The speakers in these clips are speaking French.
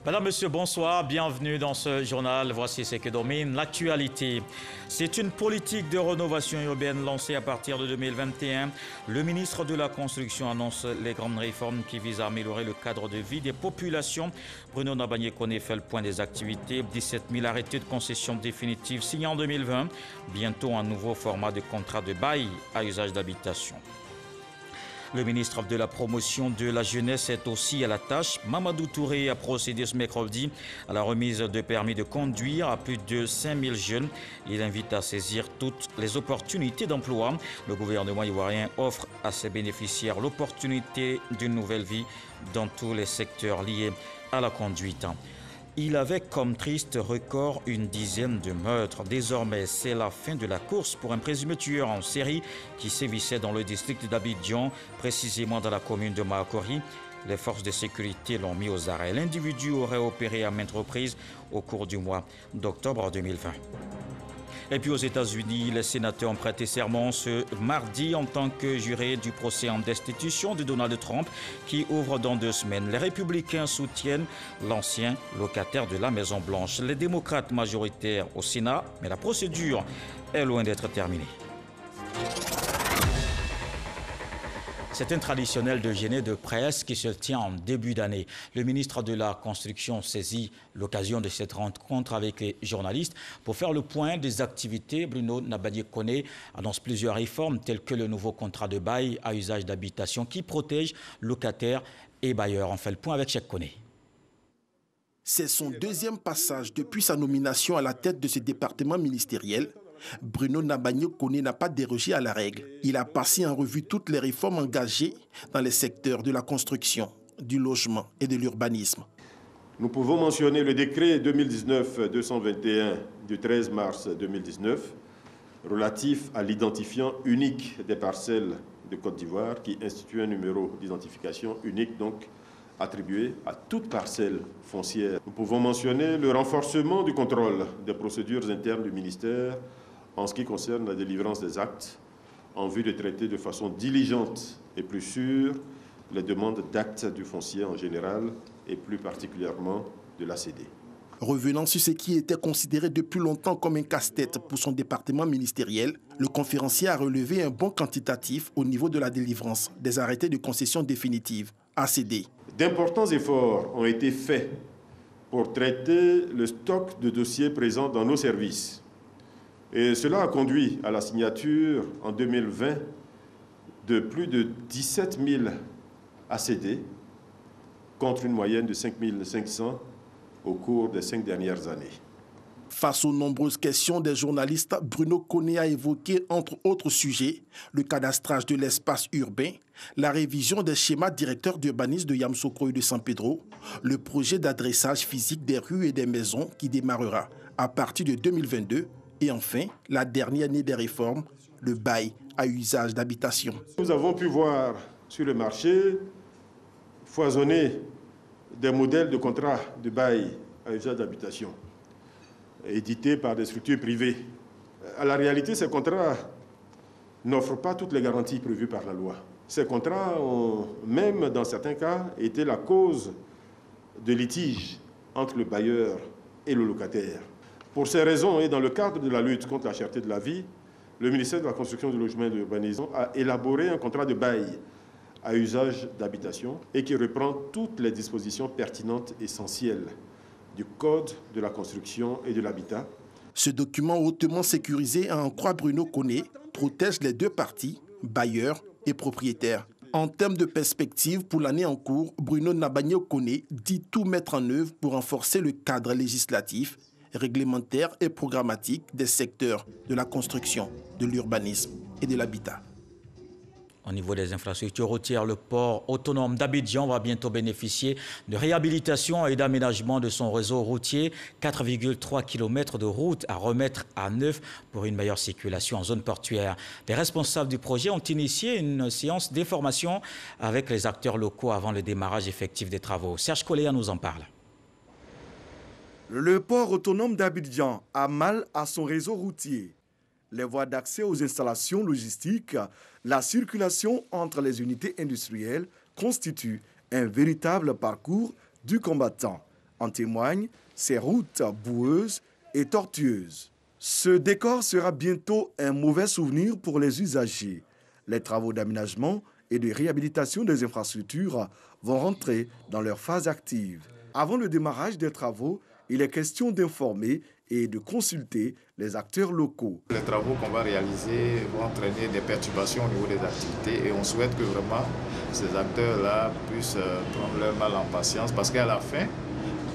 Madame, Monsieur, bonsoir. Bienvenue dans ce journal. Voici ce qui domine l'actualité. C'est une politique de rénovation urbaine lancée à partir de 2021. Le ministre de la Construction annonce les grandes réformes qui visent à améliorer le cadre de vie des populations. Bruno Nabagné-Koné fait le point des activités. 17 000 arrêtés de concession définitive signés en 2020. Bientôt un nouveau format de contrat de bail à usage d'habitation. Le ministre de la Promotion de la Jeunesse est aussi à la tâche. Mamadou Touré a procédé ce mercredi à la remise de permis de conduire à plus de 5000 jeunes. Il invite à saisir toutes les opportunités d'emploi. Le gouvernement ivoirien offre à ses bénéficiaires l'opportunité d'une nouvelle vie dans tous les secteurs liés à la conduite. Il avait comme triste record une dizaine de meurtres. Désormais, c'est la fin de la course pour un présumé tueur en série qui sévissait dans le district d'Abidjan, précisément dans la commune de Maakori. Les forces de sécurité l'ont mis aux arrêts. L'individu aurait opéré à maintes reprises au cours du mois d'octobre 2020. Et puis aux États-Unis, les sénateurs ont prêté serment ce mardi en tant que jurés du procès en destitution de Donald Trump qui ouvre dans 2 semaines. Les républicains soutiennent l'ancien locataire de la Maison-Blanche. Les démocrates majoritaires au Sénat, mais la procédure est loin d'être terminée. C'est un traditionnel déjeuner de presse qui se tient en début d'année. Le ministre de la Construction saisit l'occasion de cette rencontre avec les journalistes pour faire le point des activités. Bruno Nabagné-Koné annonce plusieurs réformes telles que le nouveau contrat de bail à usage d'habitation qui protège locataires et bailleurs. On fait le point avec Cheikh Koné. C'est son 2e passage depuis sa nomination à la tête de ce département ministériel. Bruno Nabagné-Koné n'a pas dérogé à la règle. Il a passé en revue toutes les réformes engagées dans les secteurs de la construction, du logement et de l'urbanisme. Nous pouvons mentionner le décret 2019-221 du 13 mars 2019 relatif à l'identifiant unique des parcelles de Côte d'Ivoire qui institue un numéro d'identification unique donc attribué à toute parcelle foncière. Nous pouvons mentionner le renforcement du contrôle des procédures internes du ministère en ce qui concerne la délivrance des actes, en vue de traiter de façon diligente et plus sûre les demandes d'actes du foncier en général et plus particulièrement de l'ACD. Revenant sur ce qui était considéré depuis longtemps comme un casse-tête pour son département ministériel, le conférencier a relevé un bond quantitatif au niveau de la délivrance des arrêtés de concession définitive, ACD. D'importants efforts ont été faits pour traiter le stock de dossiers présents dans nos services. Et cela a conduit à la signature en 2020 de plus de 17 000 ACD contre une moyenne de 5 500 au cours des 5 dernières années. Face aux nombreuses questions des journalistes, Bruno Koné a évoqué, entre autres sujets, le cadastrage de l'espace urbain, la révision des schémas directeurs d'urbanisme de Yamoussoukro et de San Pedro, le projet d'adressage physique des rues et des maisons qui démarrera à partir de 2022 et enfin, la dernière année des réformes, le bail à usage d'habitation. Nous avons pu voir sur le marché foisonner des modèles de contrats de bail à usage d'habitation édités par des structures privées. À la réalité, ces contrats n'offrent pas toutes les garanties prévues par la loi. Ces contrats ont, même dans certains cas, été la cause de litiges entre le bailleur et le locataire. Pour ces raisons, et dans le cadre de la lutte contre la cherté de la vie, le ministère de la Construction, du Logement et de l'Urbanisme a élaboré un contrat de bail à usage d'habitation et qui reprend toutes les dispositions pertinentes essentielles du Code de la construction et de l'habitat. Ce document hautement sécurisé, à en croire Bruno Koné, protège les 2 parties, bailleurs et propriétaires. En termes de perspective pour l'année en cours, Bruno Nabagné-Koné dit tout mettre en œuvre pour renforcer le cadre législatif, réglementaire et programmatique des secteurs de la construction, de l'urbanisme et de l'habitat. Au niveau des infrastructures routières, le port autonome d'Abidjan va bientôt bénéficier de réhabilitation et d'aménagement de son réseau routier. 4,3 km de route à remettre à neuf pour une meilleure circulation en zone portuaire. Les responsables du projet ont initié une séance d'information avec les acteurs locaux avant le démarrage effectif des travaux. Serge Coléa nous en parle. Le port autonome d'Abidjan a mal à son réseau routier. Les voies d'accès aux installations logistiques, la circulation entre les unités industrielles constituent un véritable parcours du combattant. En témoignent ces routes boueuses et tortueuses. Ce décor sera bientôt un mauvais souvenir pour les usagers. Les travaux d'aménagement et de réhabilitation des infrastructures vont rentrer dans leur phase active. Avant le démarrage des travaux, il est question d'informer et de consulter les acteurs locaux. Les travaux qu'on va réaliser vont entraîner des perturbations au niveau des activités et on souhaite que vraiment ces acteurs-là puissent prendre leur mal en patience parce qu'à la fin,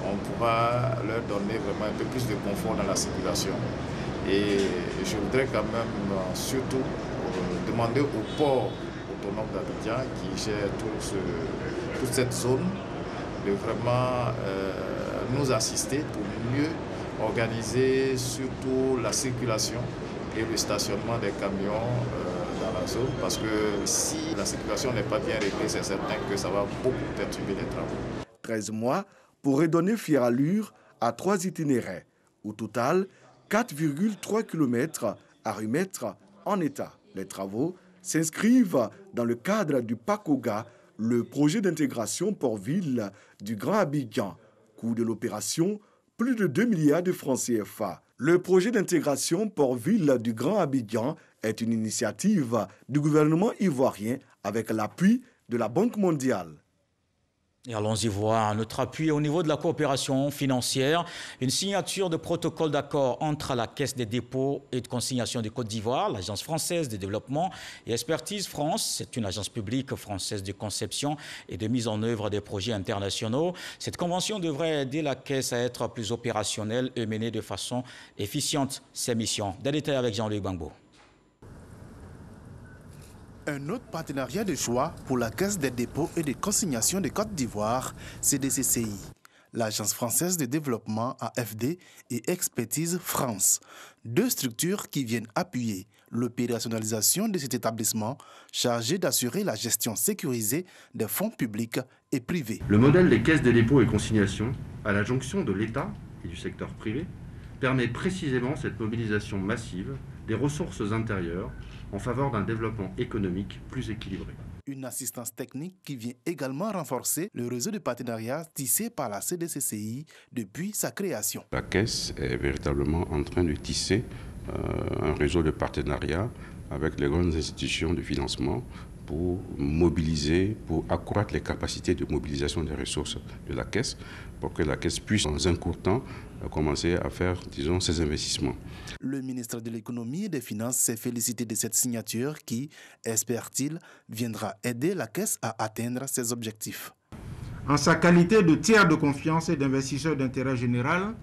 on pourra leur donner vraiment un peu plus de confort dans la circulation. Et je voudrais quand même surtout demander au port autonome d'Abidjan qui gère toute cette zone de vraiment nous assister pour mieux organiser surtout la circulation et le stationnement des camions dans la zone parce que si la circulation n'est pas bien réglée, c'est certain que ça va beaucoup perturber les travaux. 13 mois pourraient donner fière allure à 3 itinéraires. Au total, 4,3 km à remettre en état. Les travaux s'inscrivent dans le cadre du PACOGA, le projet d'intégration port-ville du Grand Abidjan. Coût de l'opération, plus de 2 milliards de francs CFA. Le projet d'intégration port-ville du Grand Abidjan est une initiative du gouvernement ivoirien avec l'appui de la Banque mondiale. Et allons-y voir notre appui au niveau de la coopération financière. Une signature de protocole d'accord entre la Caisse des dépôts et de consignation de Côte d'Ivoire, l'Agence française de développement et Expertise France. C'est une agence publique française de conception et de mise en œuvre des projets internationaux. Cette convention devrait aider la Caisse à être plus opérationnelle et mener de façon efficiente ses missions. Des détails avec Jean-Luc Bangbo. Un autre partenariat de choix pour la Caisse des dépôts et de consignation de Côte d'Ivoire, CDCCI, l'Agence française de développement AFD et Expertise France. Deux structures qui viennent appuyer l'opérationnalisation de cet établissement chargé d'assurer la gestion sécurisée des fonds publics et privés. Le modèle des caisses des dépôts et consignations, à la jonction de l'État et du secteur privé, permet précisément cette mobilisation massive des ressources intérieures en faveur d'un développement économique plus équilibré. Une assistance technique qui vient également renforcer le réseau de partenariats tissé par la CDCCI depuis sa création. La Caisse est véritablement en train de tisser un réseau de partenariats avec les grandes institutions de financement pour mobiliser, pour accroître les capacités de mobilisation des ressources de la Caisse, pour que la Caisse puisse, dans un court temps, commencer à faire, disons, ses investissements. Le ministre de l'Économie et des Finances s'est félicité de cette signature qui, espère-t-il, viendra aider la Caisse à atteindre ses objectifs. En sa qualité de tiers de confiance et d'investisseur d'intérêt général,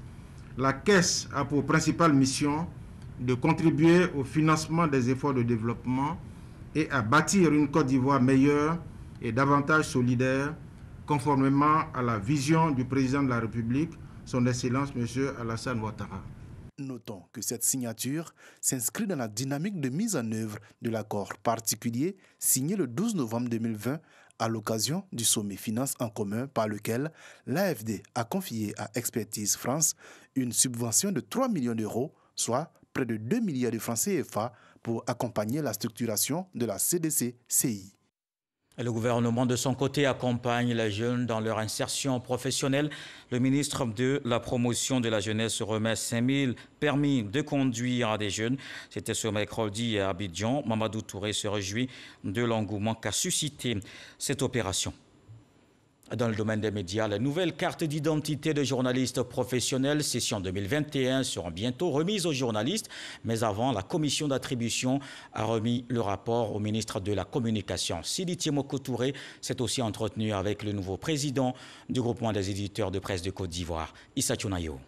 la Caisse a pour principale mission de contribuer au financement des efforts de développement et à bâtir une Côte d'Ivoire meilleure et davantage solidaire, conformément à la vision du président de la République, son Excellence M. Alassane Ouattara. Notons que cette signature s'inscrit dans la dynamique de mise en œuvre de l'accord particulier signé le 12 novembre 2020 à l'occasion du sommet Finances en commun par lequel l'AFD a confié à Expertise France une subvention de 3 millions d'euros, soit près de 2 milliards de francs CFA pour accompagner la structuration de la CDCCI. Et le gouvernement, de son côté, accompagne les jeunes dans leur insertion professionnelle. Le ministre de la Promotion de la Jeunesse remet 5 000 permis de conduire à des jeunes. C'était ce mercredi à Abidjan. Mamadou Touré se réjouit de l'engouement qu'a suscité cette opération. Dans le domaine des médias, les nouvelles cartes d'identité de journalistes professionnels, session 2021, seront bientôt remises aux journalistes. Mais avant, la commission d'attribution a remis le rapport au ministre de la Communication. Sidi Tiemoko Touré s'est aussi entretenu avec le nouveau président du groupement des éditeurs de presse de Côte d'Ivoire, Issa Tchounayo.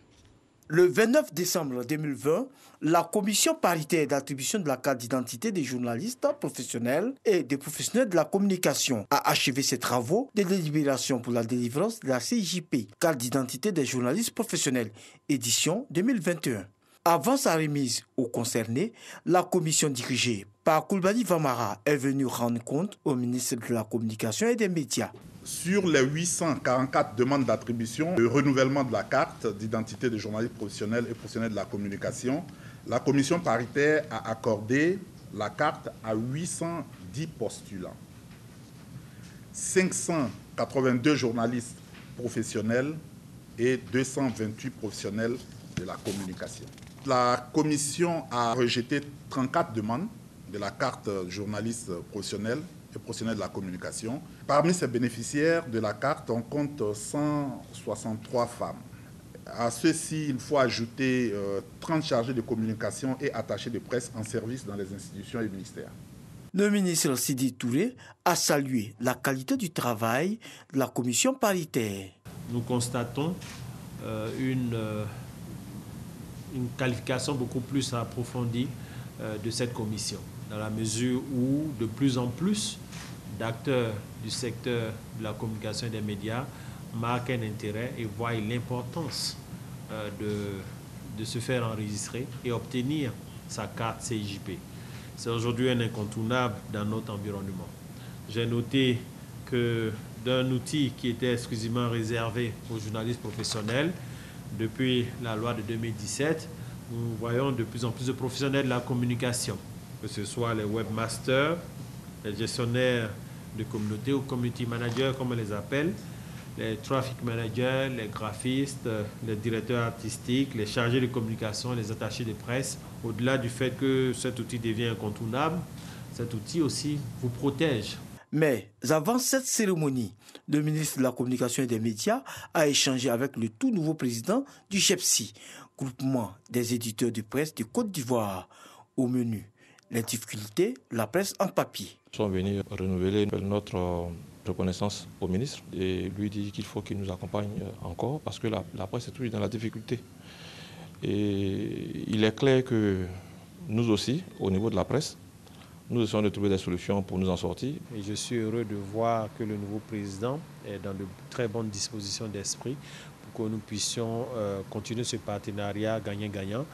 Le 29 décembre 2020, la commission paritaire d'attribution de la carte d'identité des journalistes professionnels et des professionnels de la communication a achevé ses travaux de délibération pour la délivrance de la CIJP, carte d'identité des journalistes professionnels, édition 2021. Avant sa remise aux concernés, la commission dirigée par Koulibaly Vamara est venue rendre compte au ministre de la Communication et des Médias. Sur les 844 demandes d'attribution, le renouvellement de la carte d'identité des journalistes professionnels et professionnels de la communication, la commission paritaire a accordé la carte à 810 postulants. 582 journalistes professionnels et 228 professionnels de la communication. La commission a rejeté 34 demandes de la carte journaliste professionnel et professionnel de la communication. Parmi ces bénéficiaires de la carte, on compte 163 femmes. À ceci, il faut ajouter 30 chargés de communication et attachés de presse en service dans les institutions et ministères. Le ministre Sidi Touré a salué la qualité du travail de la commission paritaire. Nous constatons une qualification beaucoup plus approfondie de cette commission, dans la mesure où de plus en plus d'acteurs du secteur de la communication et des médias marquent un intérêt et voient l'importance de se faire enregistrer et obtenir sa carte CIJP. C'est aujourd'hui un incontournable dans notre environnement. J'ai noté que d'un outil qui était exclusivement réservé aux journalistes professionnels, depuis la loi de 2017, nous voyons de plus en plus de professionnels de la communication, que ce soit les webmasters, les gestionnaires de communauté ou community managers comme on les appelle, les traffic managers, les graphistes, les directeurs artistiques, les chargés de communication, les attachés de presse. Au-delà du fait que cet outil devient incontournable, cet outil aussi vous protège. Mais avant cette cérémonie, le ministre de la Communication et des Médias a échangé avec le tout nouveau président du GEPSI, groupement des éditeurs de presse de Côte d'Ivoire. Au menu, les difficultés de la presse en papier. Nous sommes venus renouveler notre reconnaissance au ministre et lui dire qu'il faut qu'il nous accompagne encore parce que la presse est toujours dans la difficulté. Et il est clair que nous aussi, au niveau de la presse, nous essayons de trouver des solutions pour nous en sortir. Et je suis heureux de voir que le nouveau président est dans de très bonnes dispositions d'esprit pour que nous puissions continuer ce partenariat gagnant-gagnant,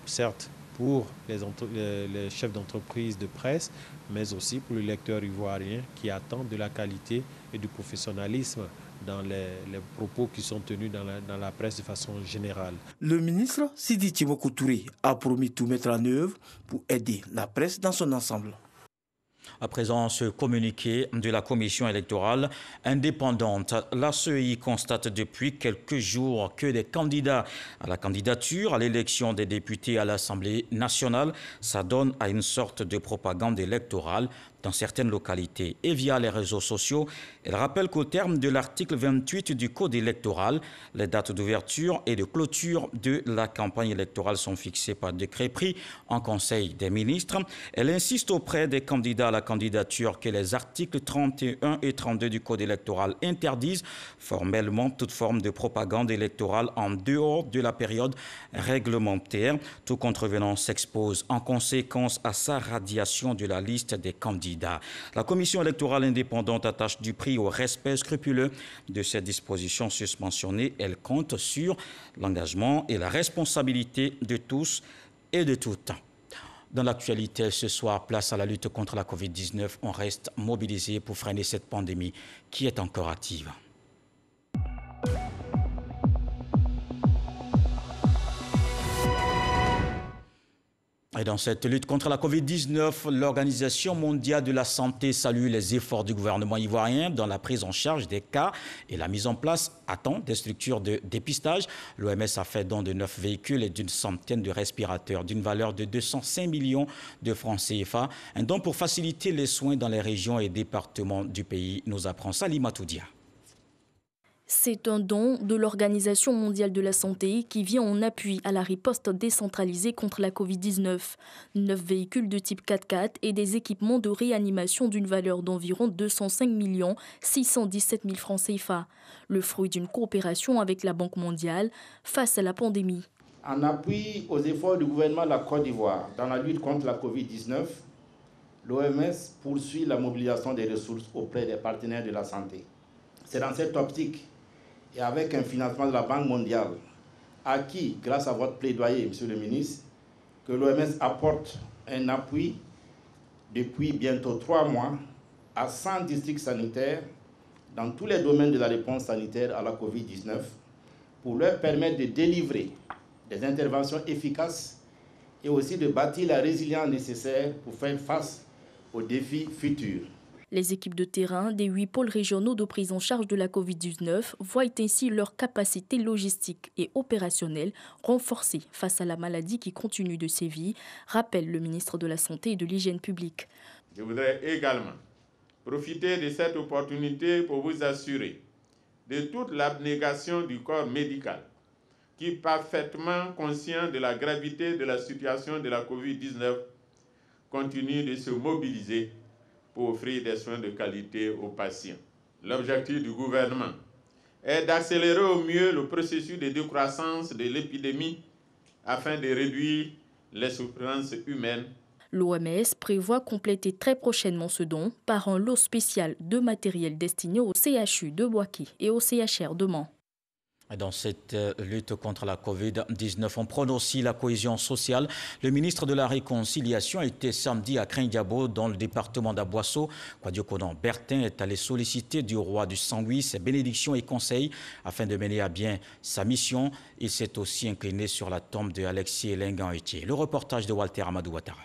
certes pour les chefs d'entreprise de presse, mais aussi pour le lecteur ivoirien qui attend de la qualité et du professionnalisme dans les propos qui sont tenus dans la presse de façon générale. Le ministre Sidi Timoko Touré a promis tout mettre en œuvre pour aider la presse dans son ensemble. À présent, ce communiqué de la commission électorale indépendante, la CEI constate depuis quelques jours que des candidats à la candidature à l'élection des députés à l'Assemblée nationale s'adonnent à une sorte de propagande électorale dans certaines localités et via les réseaux sociaux. Elle rappelle qu'au terme de l'article 28 du Code électoral, les dates d'ouverture et de clôture de la campagne électorale sont fixées par décret pris en Conseil des ministres. Elle insiste auprès des candidats à la candidature que les articles 31 et 32 du Code électoral interdisent formellement toute forme de propagande électorale en dehors de la période réglementaire. Tout contrevenant s'expose en conséquence à sa radiation de la liste des candidats. La commission électorale indépendante attache du prix au respect scrupuleux de ces dispositions susmentionnées. Elle compte sur l'engagement et la responsabilité de tous et de tout temps. Dans l'actualité ce soir, place à la lutte contre la Covid-19. On reste mobilisé pour freiner cette pandémie qui est encore active. Et dans cette lutte contre la Covid-19, l'Organisation mondiale de la santé salue les efforts du gouvernement ivoirien dans la prise en charge des cas et la mise en place à temps des structures de dépistage. L'OMS a fait don de 9 véhicules et d'une centaine de respirateurs d'une valeur de 205 millions de francs CFA. Un don pour faciliter les soins dans les régions et départements du pays, nous apprend Salima Toudia. C'est un don de l'Organisation mondiale de la santé qui vient en appui à la riposte décentralisée contre la Covid-19. 9 véhicules de type 4x4 et des équipements de réanimation d'une valeur d'environ 205 617 000 francs CFA. Le fruit d'une coopération avec la Banque mondiale face à la pandémie. En appui aux efforts du gouvernement de la Côte d'Ivoire dans la lutte contre la Covid-19, l'OMS poursuit la mobilisation des ressources auprès des partenaires de la santé. C'est dans cette optique et avec un financement de la Banque mondiale, acquis grâce à votre plaidoyer, Monsieur le ministre, que l'OMS apporte un appui depuis bientôt 3 mois à 100 districts sanitaires dans tous les domaines de la réponse sanitaire à la Covid-19 pour leur permettre de délivrer des interventions efficaces et aussi de bâtir la résilience nécessaire pour faire face aux défis futurs. Les équipes de terrain des 8 pôles régionaux de prise en charge de la Covid-19 voient ainsi leur capacité logistique et opérationnelle renforcée face à la maladie qui continue de sévir, rappelle le ministre de la Santé et de l'Hygiène publique. Je voudrais également profiter de cette opportunité pour vous assurer de toute l'abnégation du corps médical qui, parfaitement conscient de la gravité de la situation de la Covid-19, continue de se mobiliser pour offrir des soins de qualité aux patients. L'objectif du gouvernement est d'accélérer au mieux le processus de décroissance de l'épidémie afin de réduire les souffrances humaines. L'OMS prévoit compléter très prochainement ce don par un lot spécial de matériel destiné au CHU de Boaké et au CHR de Mans. Dans cette lutte contre la Covid-19, on prône aussi la cohésion sociale. Le ministre de la Réconciliation était samedi à Krindiabo, dans le département d'Aboisseau. Kwadio Konan Bertin est allé solliciter du roi du Saint-Louis ses bénédictions et conseils afin de mener à bien sa mission. Il s'est aussi incliné sur la tombe de Alexis Elengan-Etier. Le reportage de Walter Amadou Ouattara.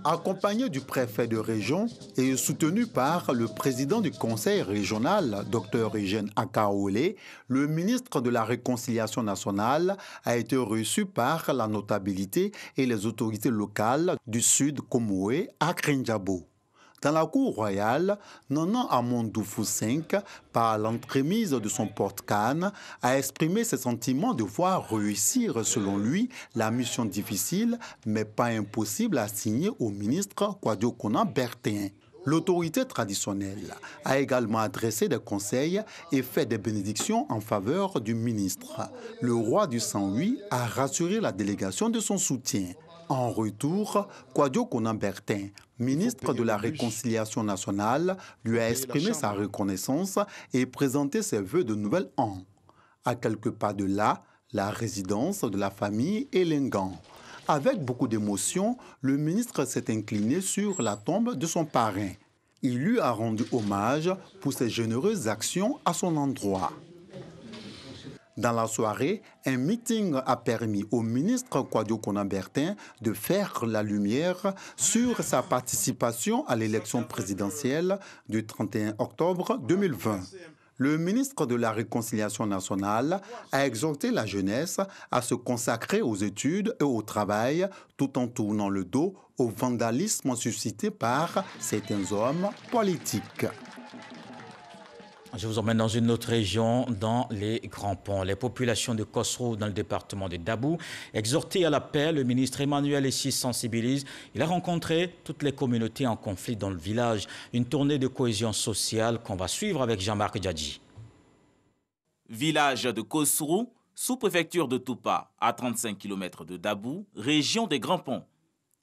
Accompagné du préfet de région et soutenu par le président du conseil régional, Dr Eugène Akaolé, le ministre de la Réconciliation nationale a été reçu par la notabilité et les autorités locales du Sud Komoué à Krindiabo. Dans la cour royale, Nana Amondoufou V, par l'entremise de son porte-canne, a exprimé ses sentiments de voir réussir, selon lui, la mission difficile, mais pas impossible, assignée au ministre Kwadio Konan Bertin. L'autorité traditionnelle a également adressé des conseils et fait des bénédictions en faveur du ministre. Le roi du Saint-Louis a rassuré la délégation de son soutien. En retour, Kwadio Konan Bertin, ministre de la Réconciliation nationale, lui a exprimé sa reconnaissance et présenté ses vœux de nouvel an. À quelques pas de là, la résidence de la famille Elengan. Avec beaucoup d'émotion, le ministre s'est incliné sur la tombe de son parrain. Il lui a rendu hommage pour ses généreuses actions à son endroit. Dans la soirée, un meeting a permis au ministre Kwadio Konan Bertin de faire la lumière sur sa participation à l'élection présidentielle du 31 octobre 2020. Le ministre de la Réconciliation nationale a exhorté la jeunesse à se consacrer aux études et au travail tout en tournant le dos au vandalisme suscité par certains hommes politiques. Je vous emmène dans une autre région, dans les Grands Ponts. Les populations de Kosrou, dans le département de Dabou, exhortées à la paix, le ministre Emmanuel Essis sensibilise. Il a rencontré toutes les communautés en conflit dans le village. Une tournée de cohésion sociale qu'on va suivre avec Jean-Marc Djadji. Village de Kosrou, sous-préfecture de Toupa, à 35 km de Dabou, région des Grands Ponts.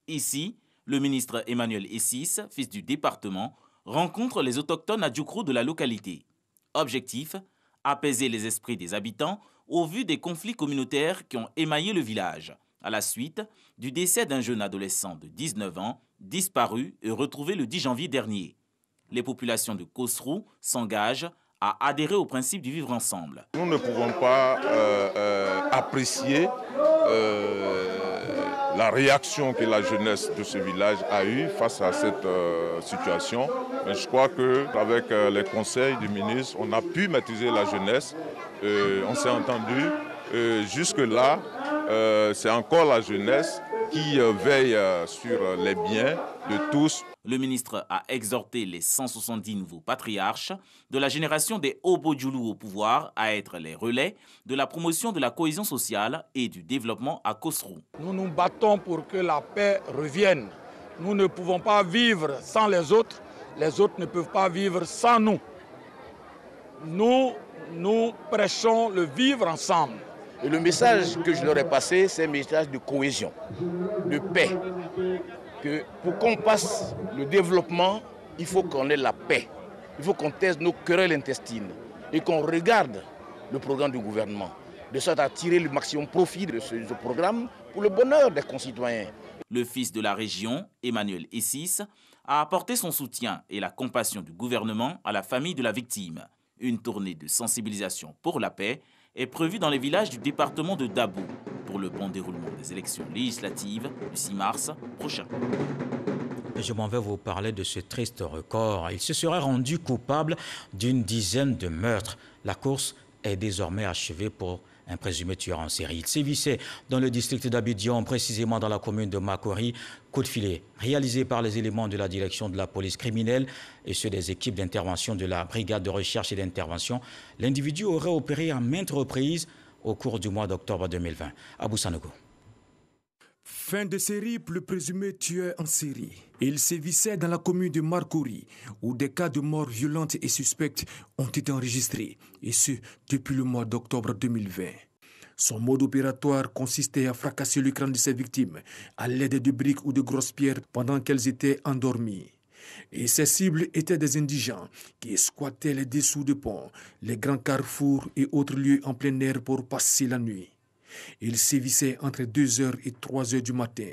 Ici, le ministre Emmanuel Essis, fils du département, rencontre les autochtones adjoukrous de la localité. Objectif, apaiser les esprits des habitants au vu des conflits communautaires qui ont émaillé le village, à la suite du décès d'un jeune adolescent de 19 ans, disparu et retrouvé le 10 janvier dernier. Les populations de Kosrou s'engagent à adhérer au principe du vivre ensemble. Nous ne pouvons pas apprécier la réaction que la jeunesse de ce village a eue face à cette situation. Mais je crois qu'avec les conseils du ministre, on a pu maîtriser la jeunesse. On s'est entendu. Jusque-là, c'est encore la jeunesse qui veille sur les biens de tous. Le ministre a exhorté les 170 nouveaux patriarches de la génération des Obodjoulou au pouvoir à être les relais de la promotion de la cohésion sociale et du développement à Kosrou. Nous nous battons pour que la paix revienne. Nous ne pouvons pas vivre sans les autres ne peuvent pas vivre sans nous. Nous prêchons le vivre ensemble. Et le message que je leur ai passé, c'est un message de cohésion, de paix. Que pour qu'on passe le développement, il faut qu'on ait la paix. Il faut qu'on taise nos querelles intestines et qu'on regarde le programme du gouvernement, de sorte à tirer le maximum profit de ce programme pour le bonheur des concitoyens. Le fils de la région, Emmanuel Essis, a apporté son soutien et la compassion du gouvernement à la famille de la victime. Une tournée de sensibilisation pour la paix est prévue dans les villages du département de Dabou pour le bon déroulement des élections législatives du 6 mars prochain. Je m'en vais vous parler de ce triste record. Il se serait rendu coupable d'une dizaine de meurtres. La course est désormais achevée pour un présumé tueur en série. Il sévissait dans le district d'Abidjan, précisément dans la commune de Makori. Coup de filet réalisé par les éléments de la direction de la police criminelle et ceux des équipes d'intervention de la brigade de recherche et d'intervention. L'individu aurait opéré à maintes reprises au cours du mois d'octobre 2020. Abou Sanogo. Fin de série pour le présumé tueur en série. Il sévissait dans la commune de Makori, où des cas de mort violentes et suspectes ont été enregistrés, et ce, depuis le mois d'octobre 2020. Son mode opératoire consistait à fracasser le crâne de ses victimes à l'aide de briques ou de grosses pierres pendant qu'elles étaient endormies. Et ses cibles étaient des indigents qui squattaient les dessous de ponts, les grands carrefours et autres lieux en plein air pour passer la nuit. Il sévissait entre 2h et 3h du matin.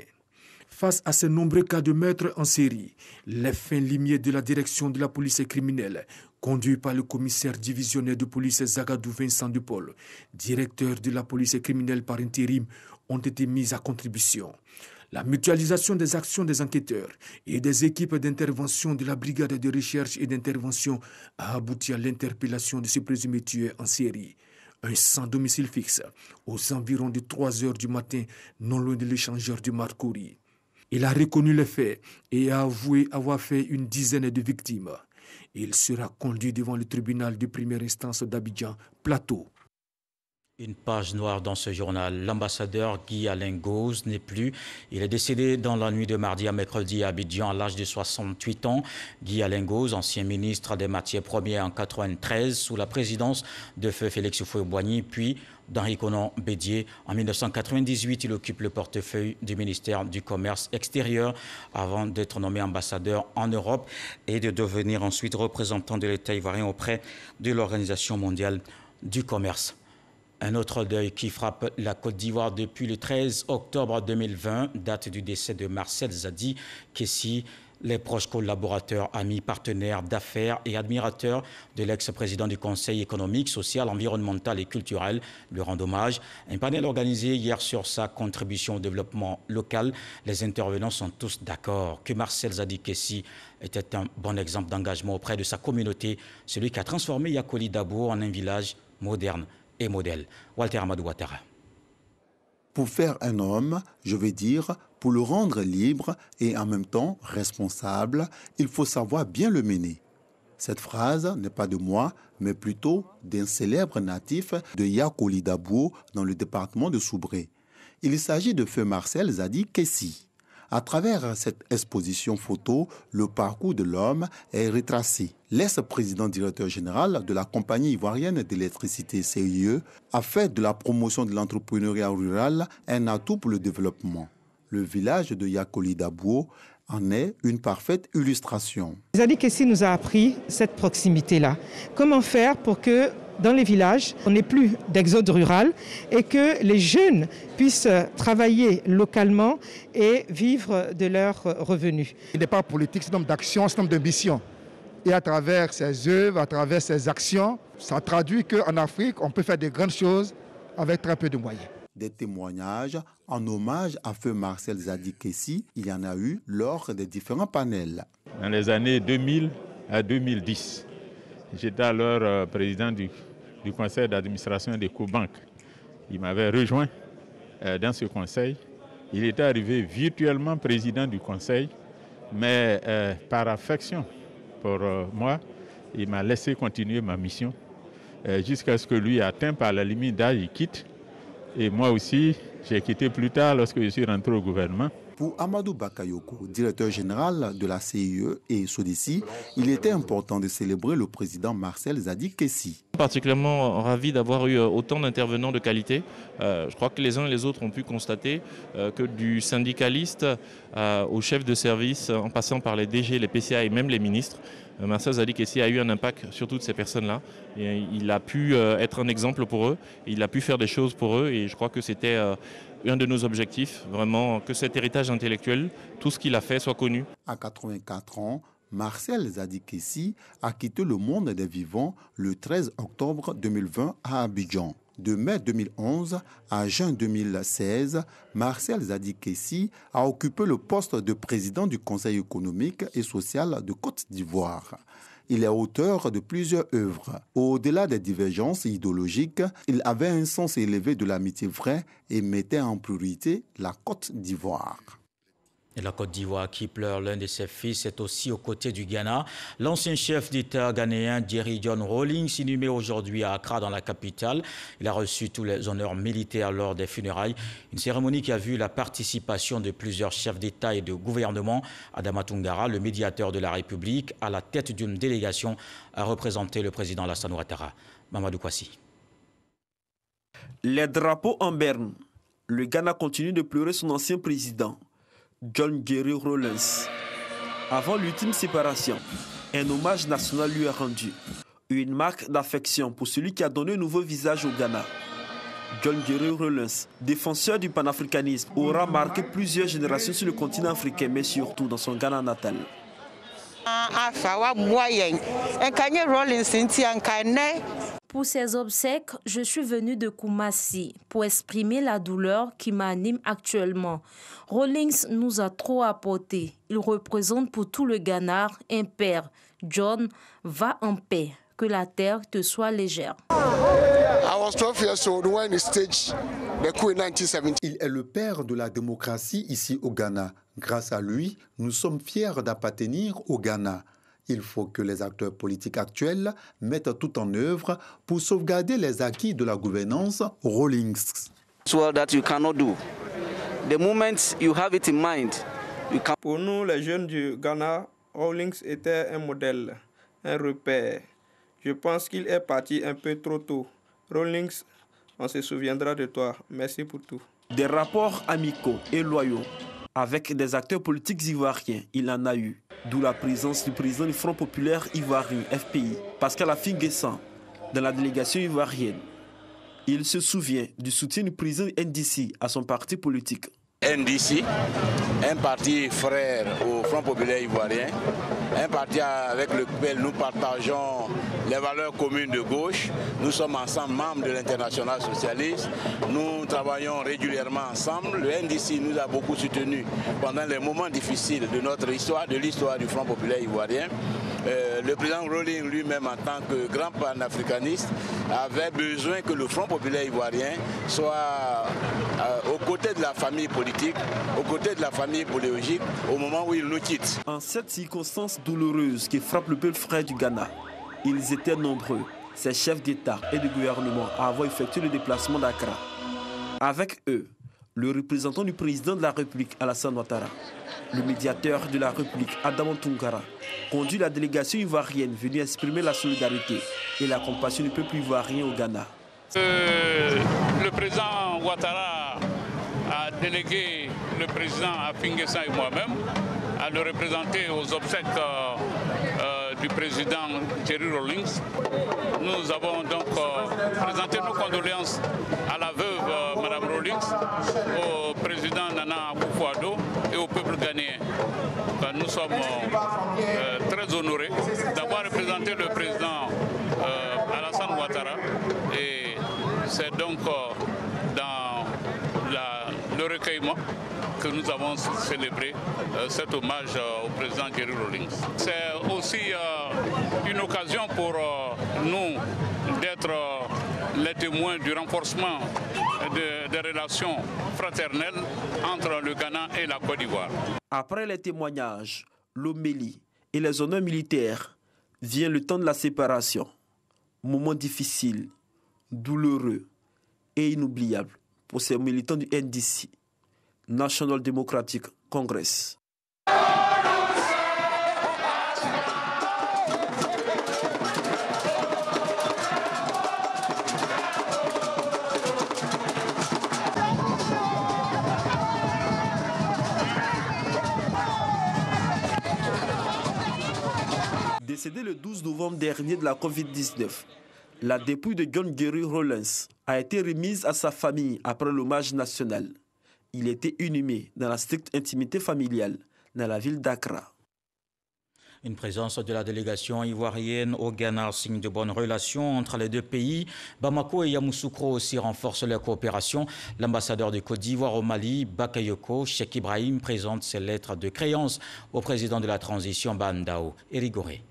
Face à ces nombreux cas de meurtres en série, les fins limiers de la direction de la police criminelle, conduit par le commissaire divisionnaire de police Zagadou Vincent de Paul, directeur de la police criminelle par intérim, ont été mis à contribution. La mutualisation des actions des enquêteurs et des équipes d'intervention de la brigade de recherche et d'intervention a abouti à l'interpellation de ce présumé tueur en série. Un sans domicile fixe, aux environs de 3h du matin, non loin de l'échangeur du Makori. Il a reconnu les faits et a avoué avoir fait une dizaine de victimes. Il sera conduit devant le tribunal de première instance d'Abidjan, Plateau. Une page noire dans ce journal. L'ambassadeur Guy Alain Gauze n'est plus. Il est décédé dans la nuit de mardi à mercredi à Abidjan à l'âge de 68 ans. Guy Alain Gauze, ancien ministre des Matières Premières en 1993 sous la présidence de feu Félix Houphouët-Boigny, puis d'Henri Konan Bédié. En 1998, il occupe le portefeuille du ministère du Commerce extérieur avant d'être nommé ambassadeur en Europe et de devenir ensuite représentant de l'État ivoirien auprès de l'Organisation mondiale du commerce. Un autre deuil qui frappe la Côte d'Ivoire depuis le 13 octobre 2020, date du décès de Marcel Zadi Kessi. Les proches collaborateurs, amis, partenaires d'affaires et admirateurs de l'ex-président du Conseil économique, social, environnemental et culturel lui rendent hommage. Un panel organisé hier sur sa contribution au développement local. Les intervenants sont tous d'accord que Marcel Zadi Kessi était un bon exemple d'engagement auprès de sa communauté, celui qui a transformé Yakoli Dabo en un village moderne et modèle. Walter Amadou Ouattara. Pour faire un homme, je veux dire, pour le rendre libre et en même temps responsable, il faut savoir bien le mener. Cette phrase n'est pas de moi, mais plutôt d'un célèbre natif de Yakoli Dabo dans le département de Soubré. Il s'agit de feu Marcel Zadi Kessi. À travers cette exposition photo, le parcours de l'homme est retracé. L'ex-président directeur général de la compagnie ivoirienne d'électricité CIE a fait de la promotion de l'entrepreneuriat rural un atout pour le développement. Le village de Yakoli Dabo en est une parfaite illustration. Zadi Kessi nous a appris cette proximité-là. Comment faire pour que dans les villages, on n'ait plus d'exode rural et que les jeunes puissent travailler localement et vivre de leurs revenus. Il n'est pas politique, c'est un homme d'action, c'est un homme d'ambition. Et à travers ses œuvres, à travers ses actions, ça traduit qu'en Afrique, on peut faire de grandes choses avec très peu de moyens. Des témoignages en hommage à feu Marcel Zadi Kessi, il y en a eu lors des différents panels. Dans les années 2000 à 2010, j'étais alors président du conseil d'administration des Cobank. Il m'avait rejoint dans ce conseil. Il était arrivé virtuellement président du conseil, mais par affection pour moi, il m'a laissé continuer ma mission jusqu'à ce que lui, atteint par la limite d'âge, il quitte. Et moi aussi, j'ai quitté plus tard lorsque je suis rentré au gouvernement. Pour Amadou Bakayoko, directeur général de la CIE et SODECI, il était important de célébrer le président Marcel Zadi Kessi. Particulièrement ravi d'avoir eu autant d'intervenants de qualité. Je crois que les uns et les autres ont pu constater que du syndicaliste au chef de service, en passant par les DG, les PCA et même les ministres, Marcel Zadi Kessi a eu un impact sur toutes ces personnes-là. Et il a pu être un exemple pour eux, il a pu faire des choses pour eux et je crois que c'était un de nos objectifs, vraiment que cet héritage intellectuel, tout ce qu'il a fait soit connu. À 84 ans, Marcel Zadi Kessi a quitté le monde des vivants le 13 octobre 2020 à Abidjan. De mai 2011 à juin 2016, Marcel Zadikessi a occupé le poste de président du Conseil économique et social de Côte d'Ivoire. Il est auteur de plusieurs œuvres. Au-delà des divergences idéologiques, il avait un sens élevé de l'amitié vraie et mettait en priorité la Côte d'Ivoire. Et la Côte d'Ivoire qui pleure l'un de ses fils est aussi aux côtés du Ghana. L'ancien chef d'État ghanéen Jerry John Rawlings, inhumé aujourd'hui à Accra dans la capitale. Il a reçu tous les honneurs militaires lors des funérailles. Une cérémonie qui a vu la participation de plusieurs chefs d'État et de gouvernement. Adama Toungara, le médiateur de la République, à la tête d'une délégation, a représenté le président Alassane Ouattara. Mamadou Kwasi. Les drapeaux en berne. Le Ghana continue de pleurer son ancien président, John Jerry Rawlings. Avant l'ultime séparation, un hommage national lui est rendu. Une marque d'affection pour celui qui a donné un nouveau visage au Ghana. John Jerry Rawlings, défenseur du panafricanisme, aura marqué plusieurs générations sur le continent africain, mais surtout dans son Ghana natal. Pour ces obsèques, je suis venu de Koumassi pour exprimer la douleur qui m'anime actuellement. Rawlings nous a trop apporté. Il représente pour tout le Ghana un père. John, va en paix. Que la terre te soit légère. Il est le père de la démocratie ici au Ghana. Grâce à lui, nous sommes fiers d'appartenir au Ghana. Il faut que les acteurs politiques actuels mettent tout en œuvre pour sauvegarder les acquis de la gouvernance Rawlings. Pour nous, les jeunes du Ghana, Rawlings était un modèle, un repère. Je pense qu'il est parti un peu trop tôt. Rawlings, on se souviendra de toi. Merci pour tout. Des rapports amicaux et loyaux avec des acteurs politiques ivoiriens, il en a eu. D'où la présence du président du Front populaire ivoirien, FPI, Pascal Affi-N'Guessan, dans la délégation ivoirienne. Il se souvient du soutien du président NDC à son parti politique. NDC, un parti frère au Front populaire ivoirien, un parti avec lequel nous partageons les valeurs communes de gauche. Nous sommes ensemble membres de l'Internationale socialiste. Nous travaillons régulièrement ensemble. Le NDC nous a beaucoup soutenus pendant les moments difficiles de notre histoire, de l'histoire du Front populaire ivoirien. Le président Rawlings lui-même, en tant que grand panafricaniste, avait besoin que le Front populaire ivoirien soit aux côtés de la famille politique, aux côtés de la famille idéologique, au moment où il nous quitte. En cette circonstance douloureuse qui frappe le peuple frère du Ghana, ils étaient nombreux, ces chefs d'État et de gouvernement, à avoir effectué le déplacement d'Accra. Avec eux, le représentant du président de la République, Alassane Ouattara, le médiateur de la République, Adama Toungara, conduit la délégation ivoirienne venue exprimer la solidarité et la compassion du peuple ivoirien au Ghana. Le président Ouattara a délégué le président Affi-N'Guessan et moi-même à le représenter aux obsèques du président Jerry Rawlings. Nous avons donc présenté nos condoléances à la veuve Mme Rawlings, au président Nana Akufo-Addo et au peuple ghanéen. Nous sommes très honorés d'avoir représenté le président Alassane Ouattara et c'est donc dans le recueillement que nous avons célébré cet hommage au président Jerry Rawlings. C'est aussi une occasion pour nous d'être les témoins du renforcement des relations fraternelles entre le Ghana et la Côte d'Ivoire. Après les témoignages, l'homélie et les honneurs militaires, vient le temps de la séparation. Moment difficile, douloureux et inoubliable pour ces militants du NDC, National Democratic Congress. Décédé le 12 novembre dernier de la Covid-19, la dépouille de John Jerry Rawlings a été remise à sa famille après l'hommage national. Il était inhumé dans la stricte intimité familiale dans la ville d'Accra. Une présence de la délégation ivoirienne au Ghana, signe de bonnes relations entre les deux pays. Bamako et Yamoussoukro aussi renforcent leur coopération. L'ambassadeur de Côte d'Ivoire au Mali, Bakayoko Cheikh Ibrahim, présente ses lettres de créance au président de la transition, Ba Ndao Erigoré.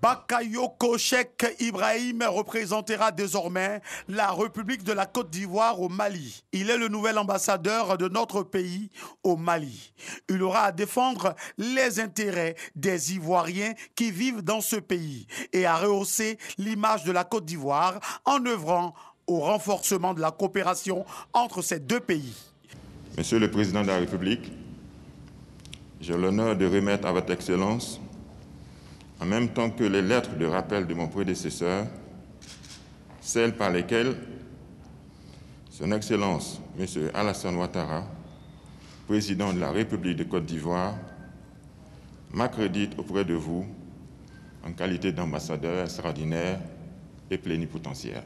Bakayoko Cheikh Ibrahim représentera désormais la République de la Côte d'Ivoire au Mali. Il est le nouvel ambassadeur de notre pays au Mali. Il aura à défendre les intérêts des Ivoiriens qui vivent dans ce pays et à rehausser l'image de la Côte d'Ivoire en œuvrant au renforcement de la coopération entre ces deux pays. Monsieur le Président de la République, j'ai l'honneur de remettre à votre Excellence, en même temps que les lettres de rappel de mon prédécesseur, celles par lesquelles Son Excellence, M. Alassane Ouattara, président de la République de Côte d'Ivoire, m'accrédite auprès de vous en qualité d'ambassadeur extraordinaire et plénipotentiaire.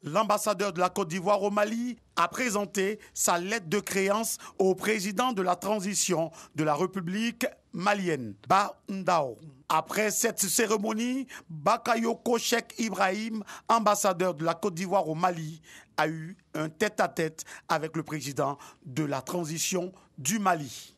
L'ambassadeur de la Côte d'Ivoire au Mali a présenté sa lettre de créance au président de la transition de la République malienne, Ba Ndao. Après cette cérémonie, Bakayoko Cheikh Ibrahim, ambassadeur de la Côte d'Ivoire au Mali, a eu un tête-à-tête avec le président de la transition du Mali.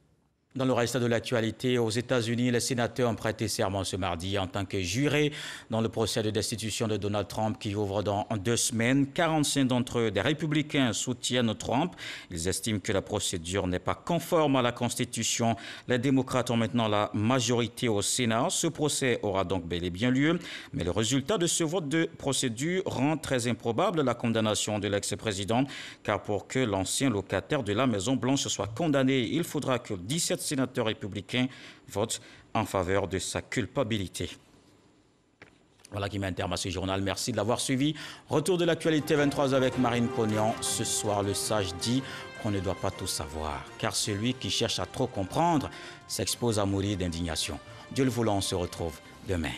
Dans le reste de l'actualité, aux États-Unis, les sénateurs ont prêté serment ce mardi en tant que jurés dans le procès de destitution de Donald Trump qui ouvre dans 2 semaines. 45 d'entre eux, des républicains, soutiennent Trump. Ils estiment que la procédure n'est pas conforme à la Constitution. Les démocrates ont maintenant la majorité au Sénat. Ce procès aura donc bel et bien lieu. Mais le résultat de ce vote de procédure rend très improbable la condamnation de l'ex-président. Car pour que l'ancien locataire de la Maison-Blanche soit condamné, il faudra que 17 sénateurs républicains votent en faveur de sa culpabilité. Voilà qui met un terme à ce journal. Merci de l'avoir suivi. Retour de l'actualité 23 avec Marine Cognan. Ce soir, le sage dit qu'on ne doit pas tout savoir, car celui qui cherche à trop comprendre s'expose à mourir d'indignation. Dieu le voulant, on se retrouve demain.